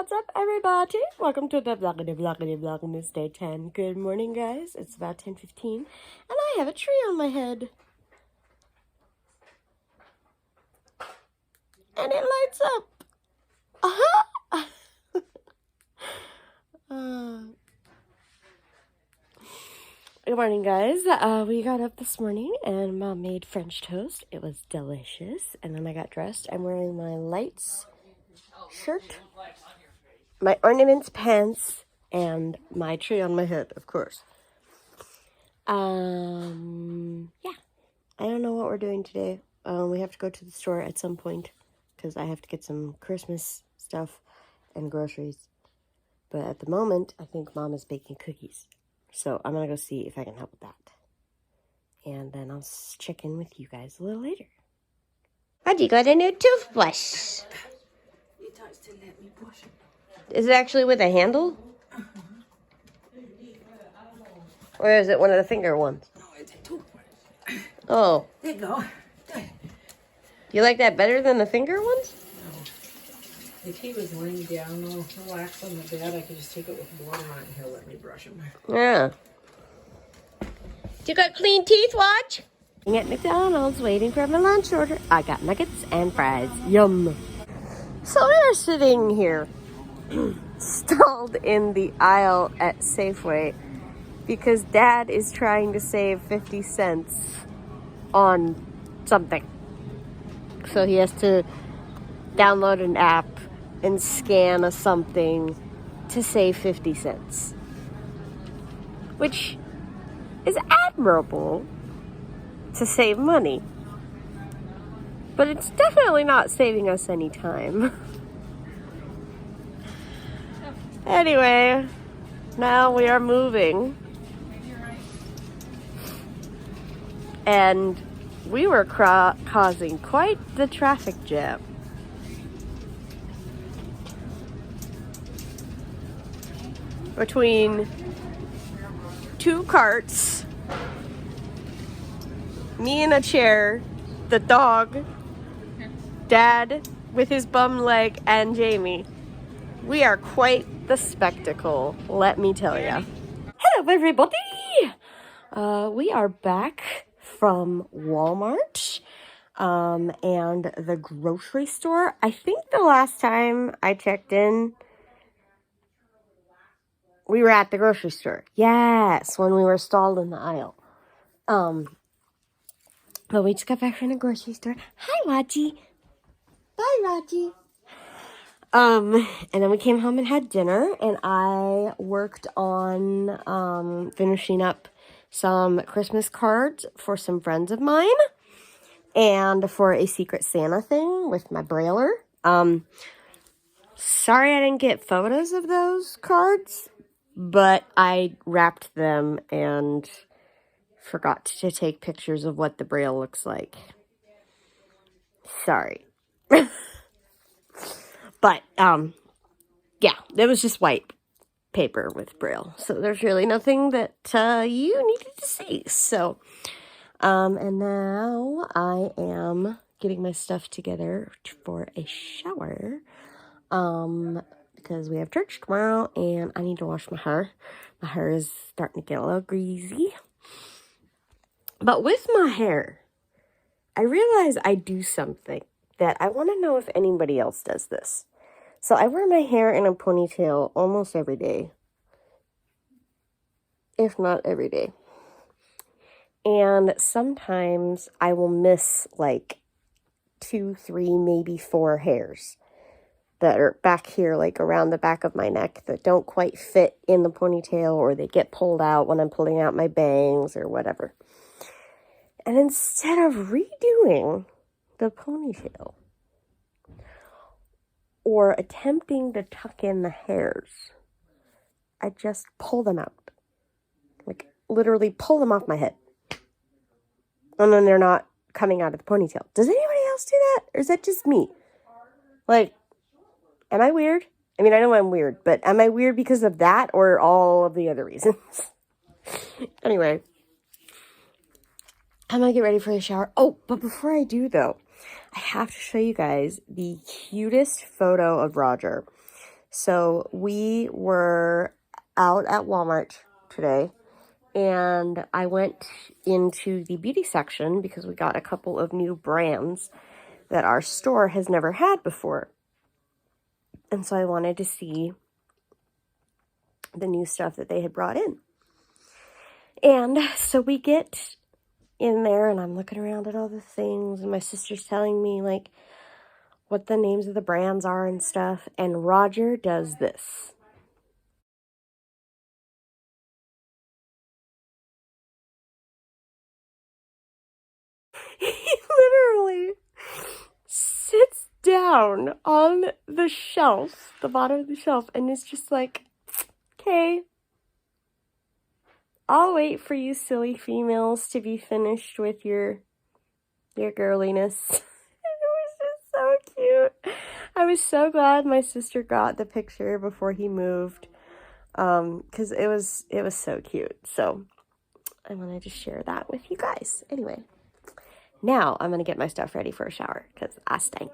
What's up, everybody? Welcome to the VLOGMAS Day 10. Good morning, guys. It's about 10:15, and I have a tree on my head. And it lights up. Good morning, guys. We got up this morning, and Mom made French toast. It was delicious. And then I got dressed. I'm wearing my lights shirt, my ornaments pants, and my tree on my head, of course. Yeah. I don't know what we're doing today. We have to go to the store at some point because I have to get some Christmas stuff and groceries. But at the moment, I think Mom is baking cookies. So I'm going to go see if I can help with that. And then I'll check in with you guys a little later. Audie got a new toothbrush. Is it actually with a handle? Or is it one of the finger ones? No, it's a toothbrush. Oh. There you go. You like that better than the finger ones? No. If he was laying down, relaxed on the bed, I could just take it with water on it and he'll let me brush him. Yeah. You got clean teeth, watch? At McDonald's waiting for my lunch order. I got nuggets and fries. Yum. So we're sitting here stalled in the aisle at Safeway because Dad is trying to save 50 cents on something. So he has to download an app and scan a something to save 50 cents. Which is admirable to save money. But it's definitely not saving us any time. Anyway, now we are moving. And we were causing quite the traffic jam. Between two carts, me in a chair, the dog, Dad with his bum leg, and Jamie. We are quite the spectacle, let me tell you. Hello, everybody! We are back from Walmart and the grocery store. I think the last time I checked in, we were at the grocery store. Yes, when we were stalled in the aisle. But we just got back from the grocery store. Hi, Raji. Bye, Raji. And then we came home and had dinner, and I worked on finishing up some Christmas cards for some friends of mine and for a Secret Santa thing with my brailer. Sorry I didn't get photos of those cards, but I wrapped them and forgot to take pictures of what the braille looks like. Sorry. But, yeah, it was just white paper with braille. So there's really nothing that you needed to see. So, and now I am getting my stuff together for a shower. Because we have church tomorrow and I need to wash my hair. My hair is starting to get a little greasy. But with my hair, I realize I do something that I want to know if anybody else does this. So I wear my hair in a ponytail almost every day. If not every day. And sometimes I will miss like 2, 3, maybe 4 hairs that are back here, like around the back of my neck, that don't quite fit in the ponytail, or they get pulled out when I'm pulling out my bangs or whatever. And instead of redoing the ponytail or attempting to tuck in the hairs, I just pull them out. Like, literally pull them off my head. And then they're not coming out of the ponytail. Does anybody else do that? Or is that just me? Like, am I weird? I mean, I know I'm weird, but am I weird because of that or all of the other reasons? Anyway, I'm going to get ready for the shower. Oh, but before I do, though, I have to show you guys the cutest photo of Roger. So we were out at Walmart today, and I went into the beauty section because we got a couple of new brands that our store has never had before. And so I wanted to see the new stuff that they had brought in. And so we get in there, and I'm looking around at all the things, and my sister's telling me, like, what the names of the brands are and stuff. And Roger does this. He literally sits down on the shelf, the bottom of the shelf, and is just like, okay, I'll wait for you silly females to be finished with your girliness. It was just so cute. I was so glad my sister got the picture before he moved, because it was so cute. So I wanted to share that with you guys. Anyway, now I'm gonna get my stuff ready for a shower because I stink.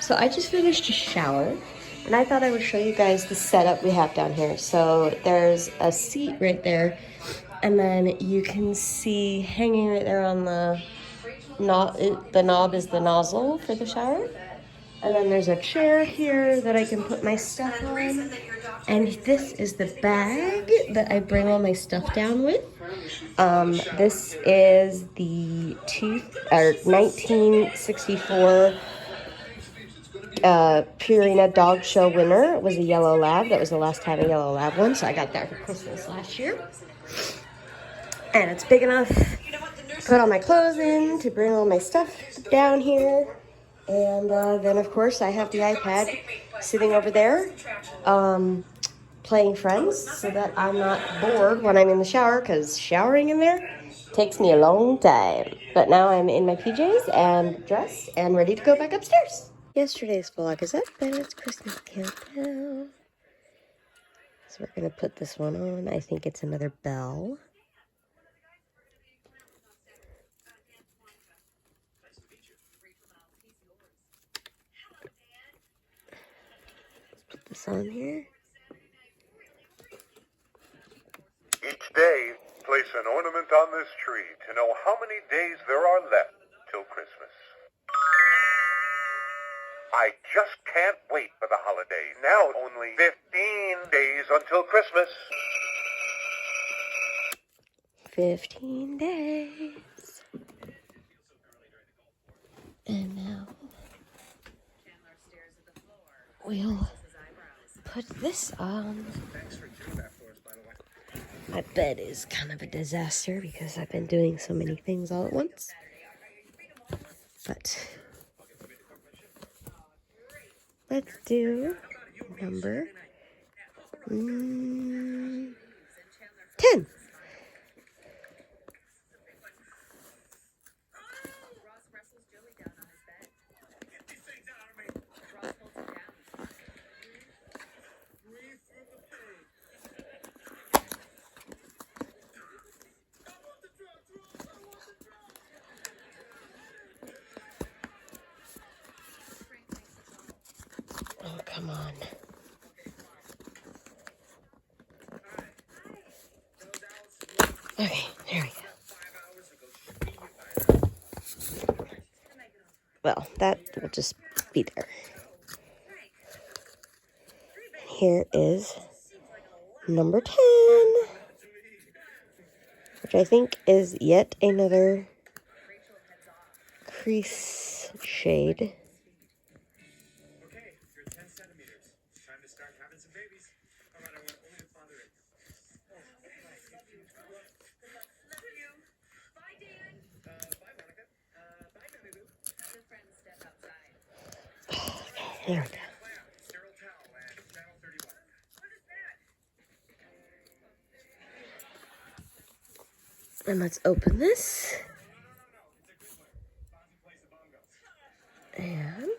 So I just finished a shower, and I thought I would show you guys the setup we have down here. So there's a seat right there, and then you can see hanging right there on the knob is the nozzle for the shower. And then there's a chair here that I can put my stuff on. And this is the bag that I bring all my stuff down with. This is the 1964 Purina Dog Show winner. It was a yellow lab. That was the last time a yellow lab won, so I got that for Christmas last year. And it's big enough to put all my clothes in, to bring all my stuff down here. And then, of course, I have the iPad sitting over there, playing Friends, so that I'm not bored when I'm in the shower, because showering in there takes me a long time. But now I'm in my PJs and dressed and ready to go back upstairs. Yesterday's vlog is up, and it's Christmas countdown. So we're going to put this one on. I think it's another bell. Let's put this on here. Each day, place an ornament on this tree to know how many days there are left till Christmas. I just can't wait for the holidays. Now only 15 days until Christmas. 15 days. And now we'll put this on. My bed is kind of a disaster because I've been doing so many things all at once. But let's do number 10. Oh, come on. Okay, there we go. Well, that will just be there. And here is number 10, which I think is yet another crease shade. There we go. And let's open this. And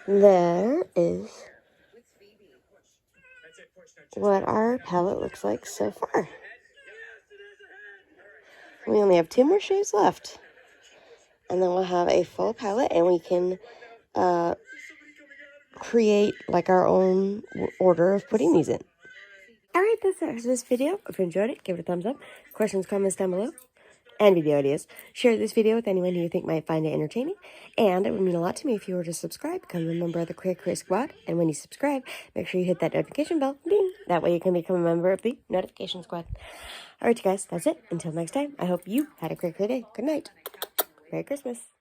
there is what our palette looks like so far. We only have 2 more shaves left. And then we'll have a full palette, and we can create like our own order of putting these in. Alright, that's it for this video. If you enjoyed it, give it a thumbs up. Questions, comments down below. And video ideas. Share this video with anyone who you think might find it entertaining. And it would mean a lot to me if you were to subscribe, become a member of the Cray Cray Squad. And when you subscribe, make sure you hit that notification bell. Ding! That way you can become a member of the Notification Squad. Alright, you guys, that's it. Until next time, I hope you had a great day. Good night. Merry Christmas.